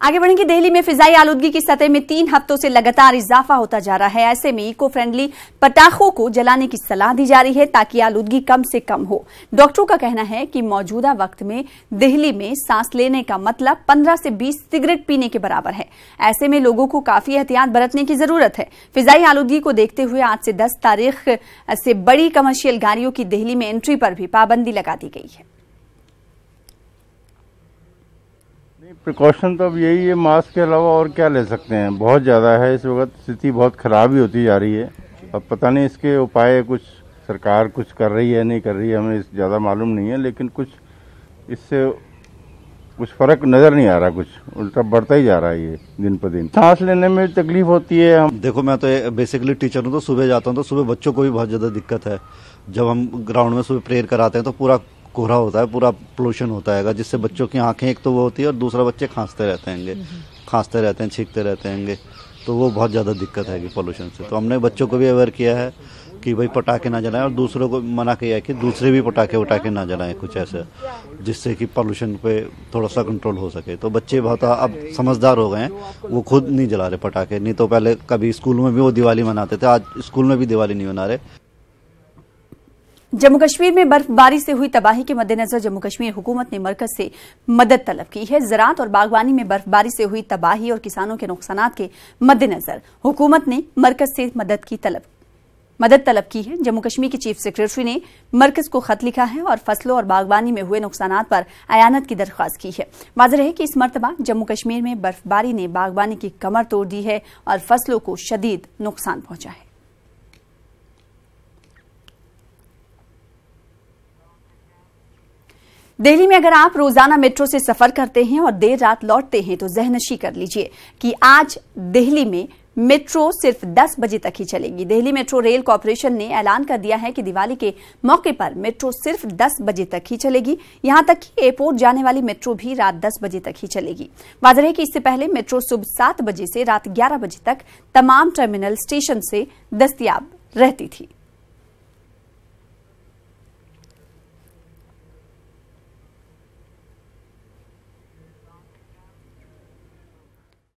आगे बढ़ेंगे। दिल्ली में फिजाई आलूदगी की सतह में 3 हफ्तों से लगातार इजाफा होता जा रहा है। ऐसे में इको फ्रेंडली पटाखों को जलाने की सलाह दी जा रही है ताकि आलूदगी कम से कम हो। डॉक्टरों का कहना है कि मौजूदा वक्त में दिल्ली में सांस लेने का मतलब 15 से 20 सिगरेट पीने के बराबर है। ऐसे में लोगों को काफी एहतियात बरतने की जरूरत है। फिजाई आलूदगी को देखते हुए आज से 10 तारीख से बड़ी कमर्शियल गाड़ियों की दिल्ली में एंट्री पर भी पाबंदी लगा दी गई है। प्रिकॉशन तो अब यही है, मास्क के अलावा और क्या ले सकते हैं। बहुत ज़्यादा है, इस वक्त स्थिति बहुत ख़राब ही होती जा रही है। अब पता नहीं इसके उपाय कुछ सरकार कुछ कर रही है नहीं कर रही है, हमें ज़्यादा मालूम नहीं है, लेकिन कुछ इससे कुछ फ़र्क नज़र नहीं आ रहा, कुछ उल्टा बढ़ता ही जा रहा है ये दिन पर दिन। सांस लेने में तकलीफ होती है। हम देखो, मैं तो बेसिकली टीचर हूँ, तो सुबह जाता हूँ तो सुबह बच्चों को भी बहुत ज़्यादा दिक्कत है। जब हम ग्राउंड में सुबह प्रेयर कराते हैं तो पूरा कोहरा होता है, पूरा पोल्यूशन होता है, जिससे बच्चों की आंखें एक तो वो होती है और दूसरा बच्चे खांसते रहते हैं, छींकते रहते हैं, तो वो बहुत ज़्यादा दिक्कत है कि पोल्यूशन से। तो हमने बच्चों को भी अवेयर किया है कि भाई पटाखे ना जलाएं, और दूसरों को मना किया है कि दूसरे भी पटाखे ना जलाएं, कुछ ऐसे जिससे कि पोल्यूशन पे थोड़ा सा कंट्रोल हो सके। तो बच्चे बहुत अब समझदार हो गए हैं, वो खुद नहीं जला रहे पटाखे। नहीं तो पहले कभी स्कूल में भी वो दिवाली मनाते थे, आज स्कूल में भी दिवाली नहीं मना रहे। जम्मू कश्मीर में बर्फबारी से हुई तबाही के मद्देनजर जम्मू कश्मीर हुकूमत ने मरकज से मदद तलब की है। ज़राअत और बागवानी में बर्फबारी से हुई तबाही और किसानों के नुकसानात के मद्देनजर हुकूमत ने मरकज से मदद तलब की है। जम्मू कश्मीर के चीफ सेक्रेटरी ने मरकज को खत लिखा है और फसलों और बागवानी में हुए नुकसानात पर अयानत की दरख्वास्त की है। वाज़ेह है कि इस मरतबा जम्मू कश्मीर में बर्फबारी ने बागवानी की कमर तोड़ दी है और फसलों को शदीद नुकसान पहुंचा है। दिल्ली में अगर आप रोजाना मेट्रो से सफर करते हैं और देर रात लौटते हैं तो ज़हनशी कर लीजिए कि आज दिल्ली में मेट्रो सिर्फ 10 बजे तक ही चलेगी। दिल्ली मेट्रो रेल कॉर्पोरेशन ने ऐलान कर दिया है कि दिवाली के मौके पर मेट्रो सिर्फ 10 बजे तक ही चलेगी। यहां तक कि एयरपोर्ट जाने वाली मेट्रो भी रात 10 बजे तक ही चलेगी। वाज़ेह है कि इससे पहले मेट्रो सुबह 7 बजे से रात 11 बजे तक तमाम टर्मिनल स्टेशन से दस्तयाब रहती थी।